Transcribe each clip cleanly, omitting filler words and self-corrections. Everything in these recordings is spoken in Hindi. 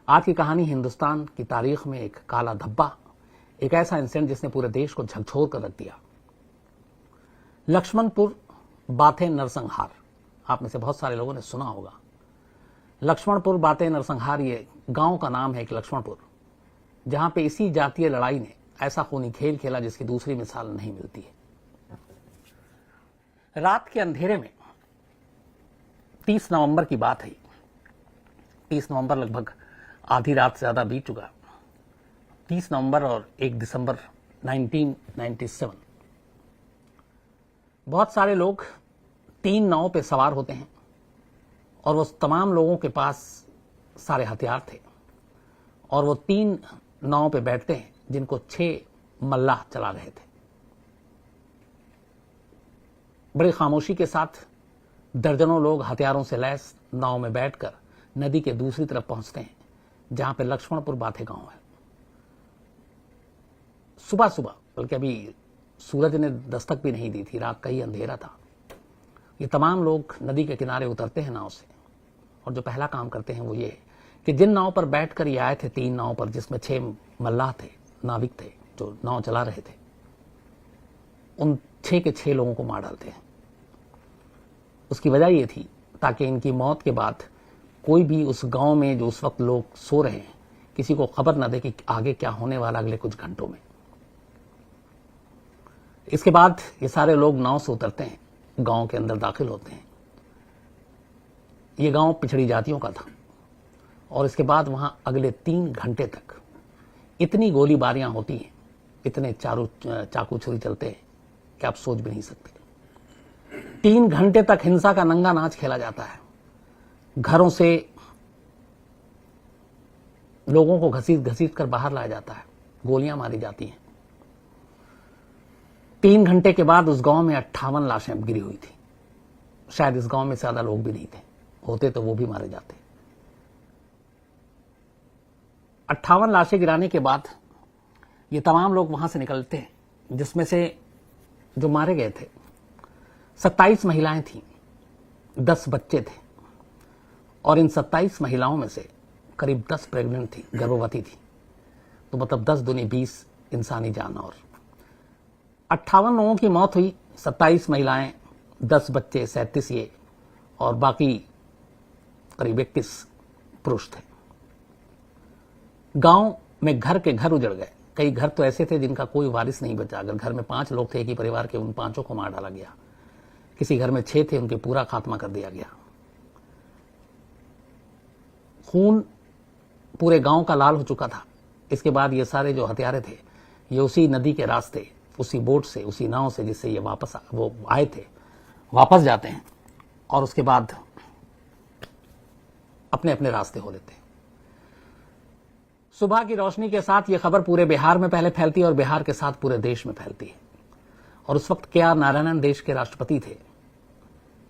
आज की कहानी हिंदुस्तान की तारीख में एक काला धब्बा, एक ऐसा इंसिडेंट जिसने पूरे देश को झकझोर कर रख दिया। लक्ष्मणपुर बाथे नरसंहार, आप में से बहुत सारे लोगों ने सुना होगा। लक्ष्मणपुर बाथे नरसंहार ये गांव का नाम है, एक लक्ष्मणपुर, जहां पे इसी जातीय लड़ाई ने ऐसा खूनी खेल खेला जिसकी दूसरी मिसाल नहीं मिलती है। रात के अंधेरे में 30 नवंबर की बात है। 30 नवंबर लगभग आधी रात से ज्यादा बीत चुका। 30 नवंबर और 1 दिसंबर 1997। बहुत सारे लोग 3 नाव पे सवार होते हैं और वो तमाम लोगों के पास सारे हथियार थे और वो 3 नाव पे बैठते हैं जिनको 6 मल्लाह चला रहे थे। बड़ी खामोशी के साथ दर्जनों लोग हथियारों से लैस नाव में बैठकर नदी के दूसरी तरफ पहुंचते हैं जहां पे लक्ष्मणपुर बाथे गांव है। सुबह सुबह, बल्कि अभी सूरज ने दस्तक भी नहीं दी थी, रात का ही अंधेरा था। ये तमाम लोग नदी के किनारे उतरते हैं नाव से और जो पहला काम करते हैं वो ये कि जिन नाव पर बैठकर ये आए थे, 3 नाव पर जिसमें 6 मल्लाह थे, नाविक थे जो नाव चला रहे थे, उन 6 के 6 लोगों को मार डालते हैं। उसकी वजह ये थी ताकि इनकी मौत के बाद कोई भी उस गांव में जो उस वक्त लोग सो रहे हैं, किसी को खबर ना दे कि आगे क्या होने वाला अगले कुछ घंटों में। इसके बाद ये सारे लोग नाव से उतरते हैं, गांव के अंदर दाखिल होते हैं। ये गांव पिछड़ी जातियों का था और इसके बाद वहां अगले 3 घंटे तक इतनी गोलीबारियां होती हैं, इतने चाकू छुरी चलते हैं कि आप सोच भी नहीं सकते। 3 घंटे तक हिंसा का नंगा नाच खेला जाता है। घरों से लोगों को घसीट घसीट कर बाहर लाया जाता है, गोलियां मारी जाती हैं। 3 घंटे के बाद उस गांव में 58 लाशें गिरी हुई थी। शायद इस गांव में ज्यादा लोग भी नहीं थे, होते तो वो भी मारे जाते। 58 लाशें गिराने के बाद ये तमाम लोग वहां से निकलते हैं, जिसमें से जो मारे गए थे 27 महिलाएं थीं, 10 बच्चे थे और इन 27 महिलाओं में से करीब 10 प्रेग्नेंट थी, गर्भवती थी। तो मतलब 10 दूनी 20 इंसानी जान। और 58 लोगों की मौत हुई, 27 महिलाएं, 10 बच्चे, 37 ये और बाकी करीब 21 पुरुष थे। गांव में घर के घर उजड़ गए। कई घर तो ऐसे थे जिनका कोई वारिस नहीं बचा। अगर घर में 5 लोग थे एक ही परिवार के, उन 5 को मार डाला गया। किसी घर में 6 थे, उनके पूरा खात्मा कर दिया गया। खून पूरे गांव का लाल हो चुका था। इसके बाद ये सारे जो हत्यारे थे ये उसी नदी के रास्ते, उसी बोट से, उसी नाव से जिससे ये वो आए थे, वापस जाते हैं और उसके बाद अपने अपने रास्ते हो लेते हैं। सुबह की रोशनी के साथ ये खबर पूरे बिहार में पहले फैलती है और बिहार के साथ पूरे देश में फैलती है। और उस वक्त के आर नारायणन देश के राष्ट्रपति थे।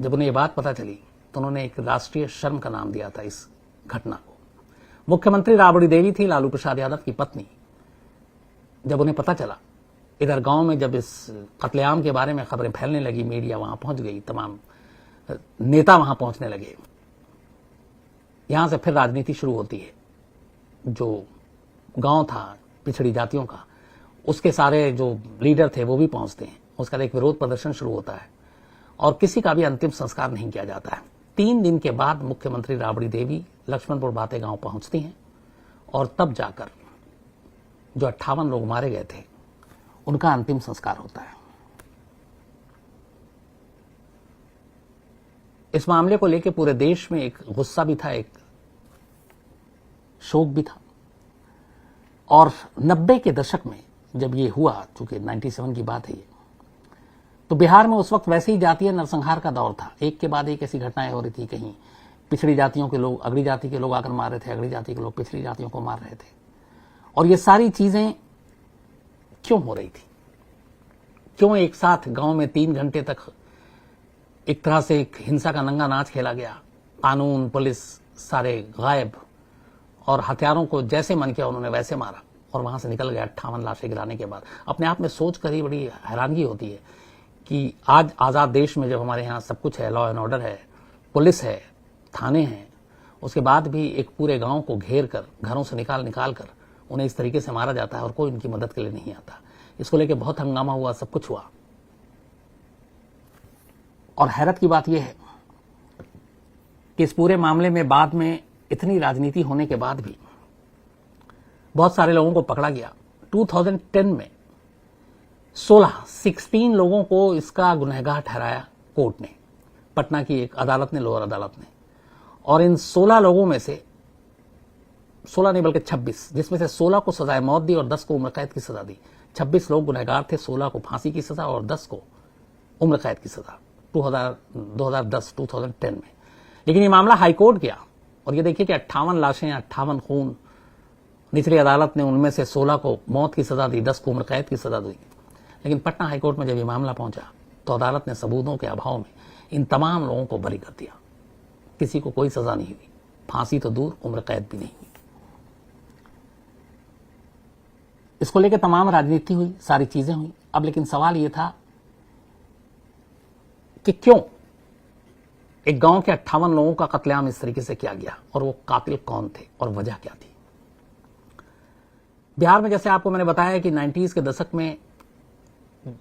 जब उन्हें ये बात पता चली तो उन्होंने एक राष्ट्रीय शर्म का नाम दिया था इस घटना को। मुख्यमंत्री राबड़ी देवी थी, लालू प्रसाद यादव की पत्नी। जब उन्हें पता चला, इधर गांव में जब इस कत्लेआम के बारे में खबरें फैलने लगी, मीडिया वहां पहुंच गई, तमाम नेता वहां पहुंचने लगे। यहां से फिर राजनीति शुरू होती है। जो गांव था पिछड़ी जातियों का, उसके सारे जो लीडर थे वो भी पहुंचते हैं। उसका एक विरोध प्रदर्शन शुरू होता है और किसी का भी अंतिम संस्कार नहीं किया जाता है। 3 दिन के बाद मुख्यमंत्री राबड़ी देवी लक्ष्मणपुर बाथे गांव पहुंचती हैं और तब जाकर जो 58 लोग मारे गए थे उनका अंतिम संस्कार होता है। इस मामले को लेकर पूरे देश में एक गुस्सा भी था, एक शोक भी था। और 90 के दशक में जब ये हुआ, चूंकि 97 की बात है ये, तो बिहार में उस वक्त वैसे ही जातीय नरसंहार का दौर था। एक के बाद एक ऐसी घटनाएं हो रही थी। कहीं पिछड़ी जातियों के लोग अगली जाति के लोग आकर मार रहे थे, अगली जाति के लोग पिछड़ी जातियों को मार रहे थे। और ये सारी चीजें क्यों हो रही थी? क्यों एक साथ गांव में 3 घंटे तक एक तरह से एक हिंसा का नंगा नाच खेला गया? कानून, पुलिस सारे गायब और हथियारों को जैसे मन किया उन्होंने वैसे मारा और वहां से निकल गया 58 लाशें गिराने के बाद। अपने आप में सोच कर ही बड़ी हैरानगी होती है कि आज आजाद देश में जब हमारे यहाँ सब कुछ है, लॉ एंड ऑर्डर है, पुलिस है, थाने हैं, उसके बाद भी एक पूरे गांव को घेर कर घरों से निकाल कर उन्हें इस तरीके से मारा जाता है और कोई उनकी मदद के लिए नहीं आता। इसको लेकर बहुत हंगामा हुआ, सब कुछ हुआ। और हैरत की बात यह है कि इस पूरे मामले में बाद में इतनी राजनीति होने के बाद भी बहुत सारे लोगों को पकड़ा गया। 2010 में 16 लोगों को इसका गुनहगार ठहराया कोर्ट ने, पटना की एक अदालत ने, लोअर अदालत ने। और इन 16 लोगों में से 16 नहीं बल्कि 26, जिसमें से 16 को सजाए मौत दी और 10 को उम्र कैद की सजा दी। 26 लोग गुनहगार थे, 16 को फांसी की सजा और 10 को उम्र कैद की सजा 2010 में। लेकिन ये मामला हाईकोर्ट गया और ये देखिए कि 58 लाशें, 58 खून। निचली अदालत ने उनमें से 16 को मौत की सजा दी, 10 को उम्र कैद की सजा दी। लेकिन पटना हाईकोर्ट में जब ये मामला पहुंचा तो अदालत ने सबूतों के अभाव में इन तमाम लोगों को बरी कर दिया। किसी को कोई सजा नहीं हुई, फांसी तो दूर, उम्र कैद भी नहीं हुई। इसको लेकर तमाम राजनीति हुई, सारी चीजें हुई। अब लेकिन सवाल यह था कि क्यों एक गांव के 58 लोगों का कत्लेआम इस तरीके से किया गया और वो कातिल कौन थे और वजह क्या थी। बिहार में जैसे आपको मैंने बताया कि 90s के दशक में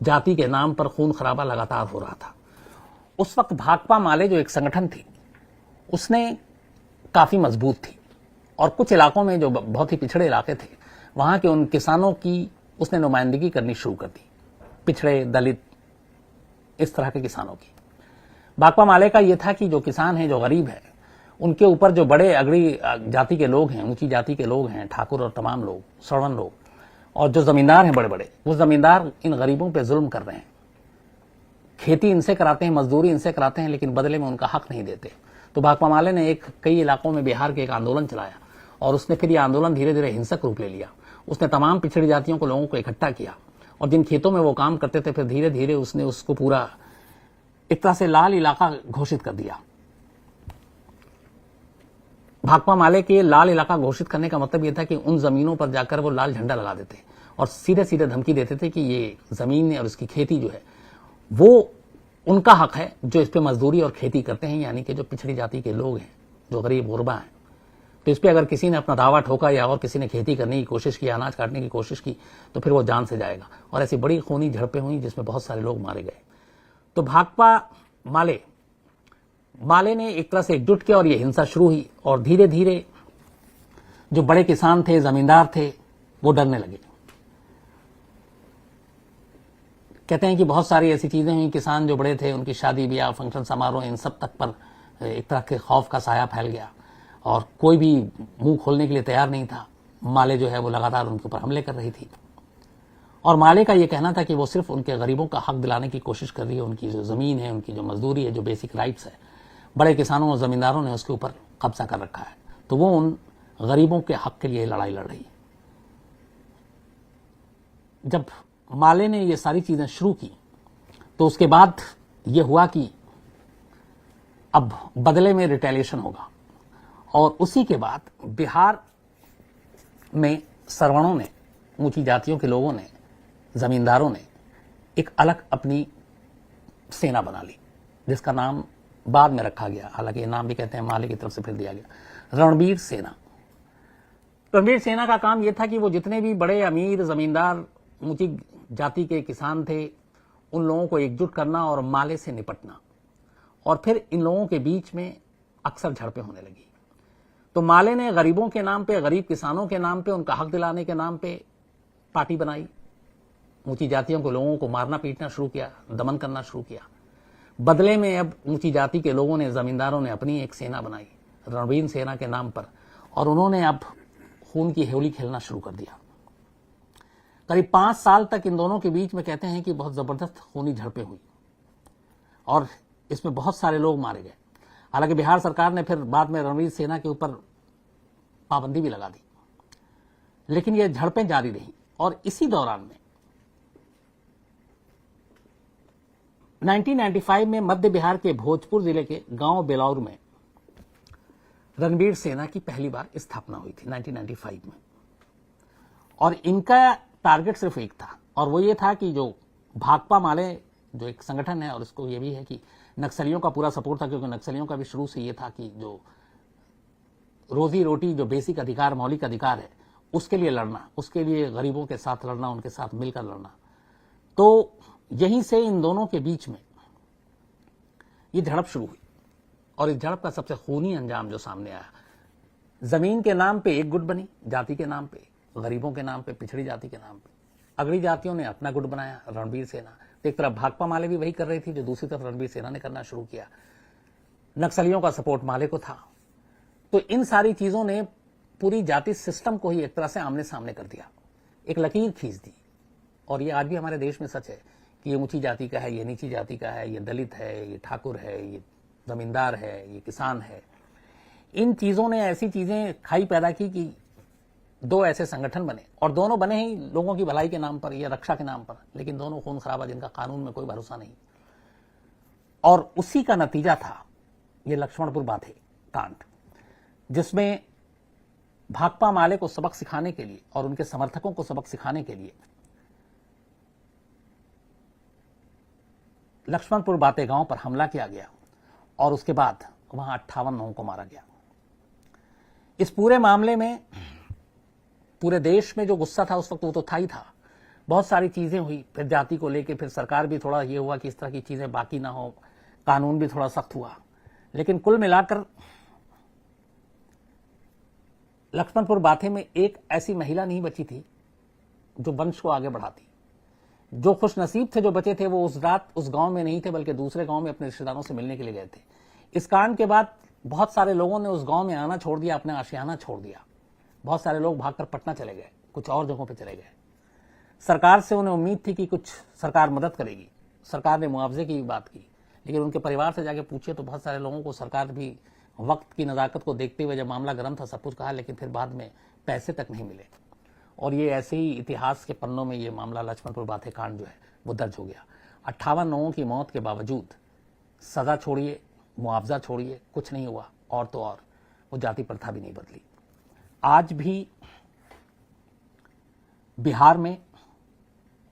जाति के नाम पर खून खराबा लगातार हो रहा था। उस वक्त भाकपा माले जो एक संगठन थी उसने काफी मजबूत थी और कुछ इलाकों में जो बहुत ही पिछड़े इलाके थे वहां के उन किसानों की उसने नुमाइंदगी करनी शुरू कर दी, पिछड़े, दलित, इस तरह के किसानों की। भाकपा माले का यह था कि जो किसान है, जो गरीब है, उनके ऊपर जो बड़े अगड़ी जाति के लोग हैं, ऊंची जाति के लोग हैं, ठाकुर और तमाम लोग, श्रवण लोग, और जो जमींदार हैं बड़े बड़े, वो जमींदार इन गरीबों पे जुल्म कर रहे हैं। खेती इनसे कराते हैं, मजदूरी इनसे कराते हैं, लेकिन बदले में उनका हक नहीं देते। तो भाकपा माले ने कई इलाकों में बिहार के एक आंदोलन चलाया और उसने फिर ये आंदोलन धीरे धीरे हिंसक रूप ले लिया। उसने तमाम पिछड़ी जातियों को, लोगों को इकट्ठा किया और जिन खेतों में वो काम करते थे फिर धीरे धीरे उसने उसको पूरा एक तरह से लाल इलाका घोषित कर दिया। भाकपा माले के लाल इलाका घोषित करने का मतलब यह था कि उन जमीनों पर जाकर वो लाल झंडा लगा देते और सीधे सीधे धमकी देते थे कि ये जमीन और इसकी खेती जो है वो उनका हक है, जो इस पे मजदूरी और खेती करते हैं, यानी कि जो पिछड़ी जाति के लोग हैं, जो गरीब गुरबा हैं। तो इस पे अगर किसी ने अपना दावा ठोका या और किसी ने खेती करने की कोशिश की, अनाज काटने की कोशिश की, तो फिर वो जान से जाएगा। और ऐसी बड़ी खूनी झड़पें हुई जिसमें बहुत सारे लोग मारे गए। तो भाकपा माले ने एक तरह से एकजुट किया और ये हिंसा शुरू हुई और धीरे धीरे जो बड़े किसान थे, जमींदार थे, वो डरने लगे। कहते हैं कि बहुत सारी ऐसी चीजें हुई, किसान जो बड़े थे उनकी शादी ब्याह, फंक्शन, समारोह, इन सब तक पर एक तरह के खौफ का साया फैल गया और कोई भी मुंह खोलने के लिए तैयार नहीं था। माले जो है वो लगातार उनके ऊपर हमले कर रही थी और माले का ये कहना था कि वो सिर्फ उनके गरीबों का हक दिलाने की कोशिश कर रही है। उनकी जो जमीन है, उनकी जो मजदूरी है, जो बेसिक राइट्स है, बड़े किसानों और जमींदारों ने उसके ऊपर कब्जा कर रखा है। तो वो उन गरीबों के हक के लिए लड़ाई लड़ रही है। जब माले ने ये सारी चीजें शुरू की तो उसके बाद ये हुआ कि अब बदले में रिटेलिएशन होगा और उसी के बाद बिहार में सरवणों ने, ऊंची जातियों के लोगों ने, जमींदारों ने एक अलग अपनी सेना बना ली जिसका नाम बाद में रखा गया, हालांकि ये नाम भी कहते हैं माले की तरफ से फिर दिया गया, रणबीर सेना। रणबीर सेना का काम यह था कि वो जितने भी बड़े अमीर जमींदार, ऊंची जाति के किसान थे, उन लोगों को एकजुट करना और माले से निपटना। और फिर इन लोगों के बीच में अक्सर झड़पें होने लगी। तो माले ने गरीबों के नाम पे, गरीब किसानों के नाम पे, उनका हक दिलाने के नाम पे पार्टी बनाई। ऊंची जातियों के लोगों को मारना पीटना शुरू किया, दमन करना शुरू किया। बदले में अब ऊंची जाति के लोगों ने, जमींदारों ने अपनी एक सेना बनाई रणबीर सेना के नाम पर और उन्होंने अब खून की होली खेलना शुरू कर दिया। करीब 5 साल तक इन दोनों के बीच में कहते हैं कि बहुत जबरदस्त खूनी झड़पें हुई और इसमें बहुत सारे लोग मारे गए। हालांकि बिहार सरकार ने फिर बाद में रणबीर सेना के ऊपर पाबंदी भी लगा दी, लेकिन ये झड़पें जारी रही। और इसी दौरान में 1995 में मध्य बिहार के भोजपुर जिले के गांव बेलौर में रणबीर सेना की पहली बार स्थापना हुई थी 1995 में। और इनका टारगेट सिर्फ एक था और वो ये था कि जो भाकपा माले जो एक संगठन है, और इसको ये भी है कि नक्सलियों का पूरा सपोर्ट था, क्योंकि नक्सलियों का भी शुरू से ये था कि जो रोजी रोटी जो बेसिक अधिकार, मौलिक अधिकार है, उसके लिए लड़ना, उसके लिए गरीबों के साथ लड़ना, उनके साथ मिलकर लड़ना। तो यहीं से इन दोनों के बीच में ये झड़प शुरू हुई और इस झड़प का सबसे खूनी अंजाम जो सामने आया, जमीन के नाम पे एक गुट बनी, जाति के नाम पे, गरीबों के नाम पे, पिछड़ी जाति के नाम पे। अगली जातियों ने अपना गुट बनाया, रणबीर सेना। तो एक तरफ भाकपा माले भी वही कर रही थी जो दूसरी तरफ रणबीर सेना ने करना शुरू किया। नक्सलियों का सपोर्ट माले को था। तो इन सारी चीजों ने पूरी जाति सिस्टम को ही एक तरह से आमने सामने कर दिया, एक लकीर खींच दी। और ये आज भी हमारे देश में सच है कि ये ऊंची जाति का है, ये नीची जाति का है, ये दलित है, ये ठाकुर है, ये जमींदार है, ये किसान है। इन चीजों ने ऐसी चीजें खाई पैदा की कि दो ऐसे संगठन बने, और दोनों बने ही लोगों की भलाई के नाम पर या रक्षा के नाम पर, लेकिन दोनों खून खराबा, जिनका कानून में कोई भरोसा नहीं। और उसी का नतीजा था ये लक्ष्मणपुर बाथे कांड, जिसमें भाकपा माले को सबक सिखाने के लिए और उनके समर्थकों को सबक सिखाने के लिए लक्ष्मणपुर बाते गांव पर हमला किया गया और उसके बाद वहां 58 लोगों को मारा गया। इस पूरे मामले में पूरे देश में जो गुस्सा था उस वक्त वो तो था ही था। बहुत सारी चीजें हुई, फिर जाति को लेकर फिर सरकार भी थोड़ा ये हुआ कि इस तरह की चीजें बाकी ना हो, कानून भी थोड़ा सख्त हुआ। लेकिन कुल मिलाकर लक्ष्मणपुर बाथे में एक ऐसी महिला नहीं बची थी जो वंश को आगे बढ़ाती। जो खुश नसीब थे जो बचे थे वो उस रात उस गांव में नहीं थे, बल्कि दूसरे गांव में अपने रिश्तेदारों से मिलने के लिए गए थे। इस कांड के बाद बहुत सारे लोगों ने उस गांव में आना छोड़ दिया, अपना आशियाना छोड़ दिया। बहुत सारे लोग भागकर पटना चले गए, कुछ और जगहों पर चले गए। सरकार से उन्हें उम्मीद थी कि कुछ सरकार मदद करेगी, सरकार ने मुआवजे की बात की, लेकिन उनके परिवार से जाके पूछे तो बहुत सारे लोगों को सरकार भी वक्त की नज़ाकत को देखते हुए, जब मामला गर्म था, सब कुछ कहा, लेकिन फिर बाद में पैसे तक नहीं मिले। और ये ऐसे ही इतिहास के पन्नों में ये मामला लक्ष्मणपुर बाथे कांड जो है वो दर्ज हो गया। 58 लोगों की मौत के बावजूद सजा छोड़िए, मुआवजा छोड़िए, कुछ नहीं हुआ। और तो और वो जाति प्रथा भी नहीं बदली। आज भी बिहार में,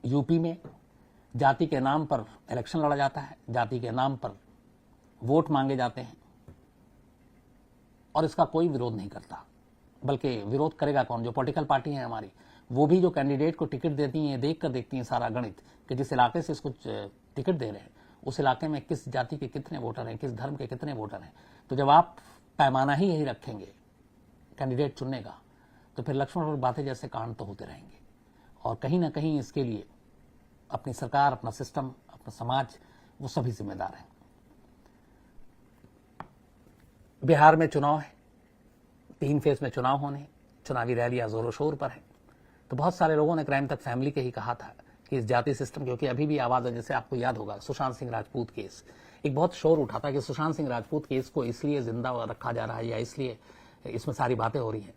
यूपी में जाति के नाम पर इलेक्शन लड़ा जाता है, जाति के नाम पर वोट मांगे जाते हैं और इसका कोई विरोध नहीं करता। बल्कि विरोध करेगा कौन? जो पॉलिटिकल पार्टी है हमारी, वो भी जो कैंडिडेट को टिकट देती हैं देख कर देखती हैं सारा गणित कि जिस इलाके से इसको टिकट दे रहे हैं उस इलाके में किस जाति के कितने वोटर हैं, किस धर्म के कितने वोटर हैं। तो जब आप पैमाना ही यही रखेंगे कैंडिडेट चुनने का, तो फिर लक्ष्मणपुर बाथे जैसे कांड तो होते रहेंगे। और कहीं ना कहीं इसके लिए अपनी सरकार, अपना सिस्टम, अपना समाज, वो सभी जिम्मेदार हैं। बिहार में चुनाव है, 3 फेज में चुनाव होने, चुनावी रैलियां जोरों शोर पर है। तो बहुत सारे लोगों ने क्राइम तक फैमिली के ही कहा था कि इस जाति सिस्टम, क्योंकि अभी भी आवाज है, जैसे आपको याद होगा सुशांत सिंह राजपूत केस, एक बहुत शोर उठा था कि सुशांत सिंह राजपूत केस को इसलिए जिंदा रखा जा रहा है या इसलिए इसमें सारी बातें हो रही हैं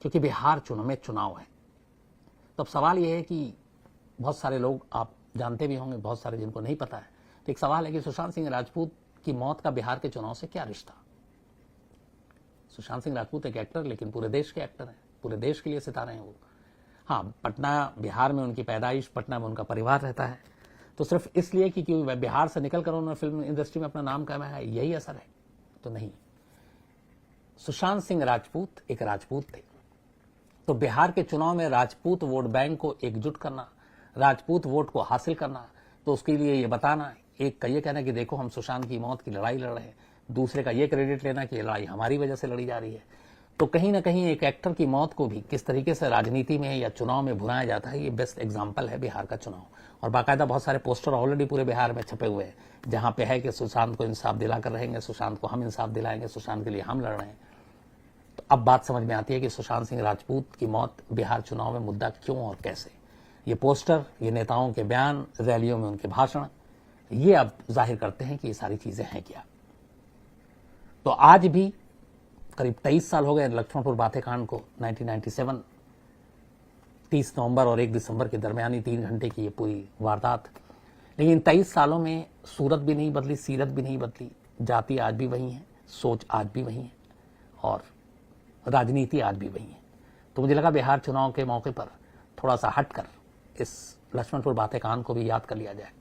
क्योंकि बिहार में चुनाव है। तो अब सवाल यह है कि बहुत सारे लोग आप जानते भी होंगे, बहुत सारे जिनको नहीं पता है, तो एक सवाल है कि सुशांत सिंह राजपूत की मौत का बिहार के चुनाव से क्या रिश्ता? सुशांत सिंह राजपूत एक एक्टर, लेकिन पूरे देश के एक्टर हैं, पूरे देश के लिए सितारे हैं वो। हाँ, पटना, बिहार में उनकी पैदाइश, पटना में उनका परिवार रहता है, तो सिर्फ इसलिए कि वह बिहार से निकलकर उन्होंने फिल्म इंडस्ट्री में अपना नाम कमाया है, यही असर है? तो नहीं। सुशांत सिंह राजपूत एक राजपूत थे, तो बिहार के चुनाव में राजपूत वोट बैंक को एकजुट करना, राजपूत वोट को हासिल करना, तो उसके लिए ये बताना, एक का ये कहना कि देखो हम सुशांत की मौत की लड़ाई लड़ रहे हैं, दूसरे का ये क्रेडिट लेना कि लड़ाई हमारी वजह से लड़ी जा रही है। तो कहीं ना कहीं एक एक्टर की मौत को भी किस तरीके से राजनीति में या चुनाव में भुनाया जाता है, ये बेस्ट एग्जांपल है बिहार का चुनाव। और बाकायदा बहुत सारे पोस्टर ऑलरेडी पूरे बिहार में छपे हुए हैं जहां पे है कि सुशांत को इंसाफ दिलाकर रहेंगे, सुशांत को हम इंसाफ दिलाएंगे, सुशांत के लिए हम लड़ रहे हैं। तो अब बात समझ में आती है कि सुशांत सिंह राजपूत की मौत बिहार चुनाव में मुद्दा क्यों और कैसे। ये पोस्टर, ये नेताओं के बयान, रैलियों में उनके भाषण, ये अब जाहिर करते हैं कि ये सारी चीजें हैं क्या। तो आज भी करीब 23 साल हो गए लक्ष्मणपुर बाथे कांड को, 1997, 30 नवंबर और 1 दिसंबर के दरमियानी 3 घंटे की ये पूरी वारदात। लेकिन 23 सालों में सूरत भी नहीं बदली, सीरत भी नहीं बदली, जाति आज भी वही है, सोच आज भी वही है और राजनीति आज भी वही है। तो मुझे लगा बिहार चुनाव के मौके पर थोड़ा सा हटकर इस लक्ष्मणपुर बाथे कांड को भी याद कर लिया जाए,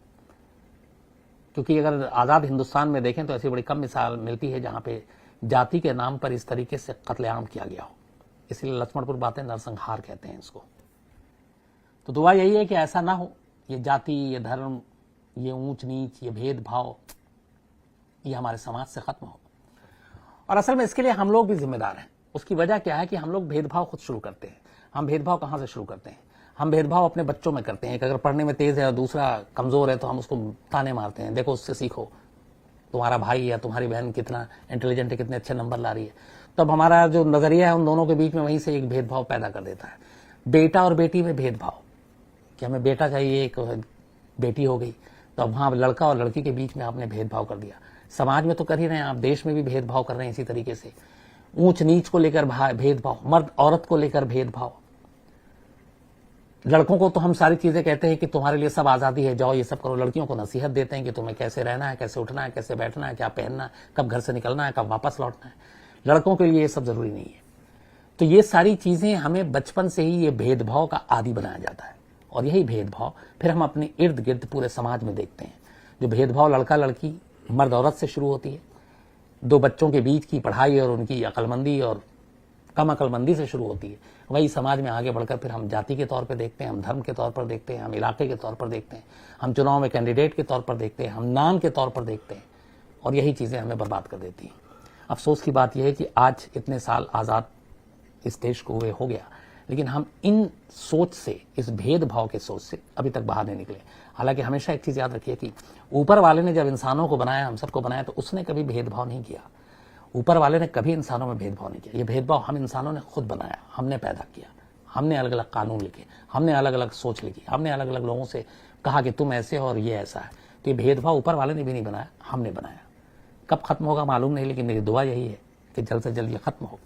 क्योंकि अगर आज़ाद हिंदुस्तान में देखें तो ऐसी बड़ी कम मिसाल मिलती है जहां पे जाति के नाम पर इस तरीके से कत्लेआम किया गया हो। इसलिए लक्ष्मणपुर बातें नरसंहार कहते हैं इसको। तो दुआ यही है कि ऐसा ना हो, ये जाति, ये धर्म, ये ऊंच नीच, ये भेदभाव, ये हमारे समाज से खत्म हो। और असल में इसके लिए हम लोग भी जिम्मेदार हैं। उसकी वजह क्या है कि हम लोग भेदभाव खुद शुरू करते हैं। हम भेदभाव कहां से शुरू करते हैं? हम भेदभाव अपने बच्चों में करते हैं। एक अगर पढ़ने में तेज है और दूसरा कमजोर है तो हम उसको ताने मारते हैं, देखो उससे सीखो, तुम्हारा भाई या तुम्हारी बहन कितना इंटेलिजेंट है, कितने अच्छे नंबर ला रही है। तब हमारा जो नजरिया है उन दोनों के बीच में वहीं से एक भेदभाव पैदा कर देता है। बेटा और बेटी में भेदभाव, कि हमें बेटा चाहिए, एक बेटी हो गई, तो अब वहां लड़का और लड़की के बीच में आपने भेदभाव कर दिया। समाज में तो कर ही रहे हैं आप, देश में भी भेदभाव कर रहे हैं इसी तरीके से। ऊंच नीच को लेकर भेदभाव, मर्द औरत को लेकर भेदभाव। लड़कों को तो हम सारी चीजें कहते हैं कि तुम्हारे लिए सब आजादी है, जाओ ये सब करो। लड़कियों को नसीहत देते हैं कि तुम्हें कैसे रहना है, कैसे उठना है, कैसे बैठना है, क्या पहनना है, कब घर से निकलना है, कब वापस लौटना है। लड़कों के लिए ये सब जरूरी नहीं है। तो ये सारी चीजें हमें बचपन से ही ये भेदभाव का आदी बनाया जाता है। और यही भेदभाव फिर हम अपने इर्द गिर्द पूरे समाज में देखते हैं। जो भेदभाव लड़का लड़की, मर्द औरत से शुरू होती है, दो बच्चों के बीच की पढ़ाई और उनकी अक्लमंदी और कम अक्लमंदी से शुरू होती है, वही समाज में आगे बढ़कर फिर हम जाति के तौर पर देखते हैं, हम धर्म के तौर पर देखते हैं, हम इलाके के तौर पर देखते हैं, हम चुनाव में कैंडिडेट के तौर पर देखते हैं, हम नाम के तौर पर देखते हैं। और यही चीजें हमें बर्बाद कर देती हैं। अफसोस की बात यह है कि आज इतने साल आजाद इस देश को हुए हो गया, लेकिन हम इन सोच से, इस भेदभाव के सोच से अभी तक बाहर नहीं निकले। हालांकि हमेशा एक चीज याद रखिए कि ऊपर वाले ने जब इंसानों को बनाया, हम सबको बनाया, तो उसने कभी भेदभाव नहीं किया। ऊपर वाले ने कभी इंसानों में भेदभाव नहीं किया। ये भेदभाव हम इंसानों ने खुद बनाया, हमने पैदा किया। हमने अलग अलग कानून लिखे, हमने अलग अलग सोच लिखी, हमने अलग अलग लोगों से कहा कि तुम ऐसे हो और ये ऐसा है। तो ये भेदभाव ऊपर वाले ने भी नहीं बनाया, हमने बनाया। कब खत्म होगा मालूम नहीं, लेकिन मेरी दुआ यही है कि जल्द से जल्द ये खत्म हो।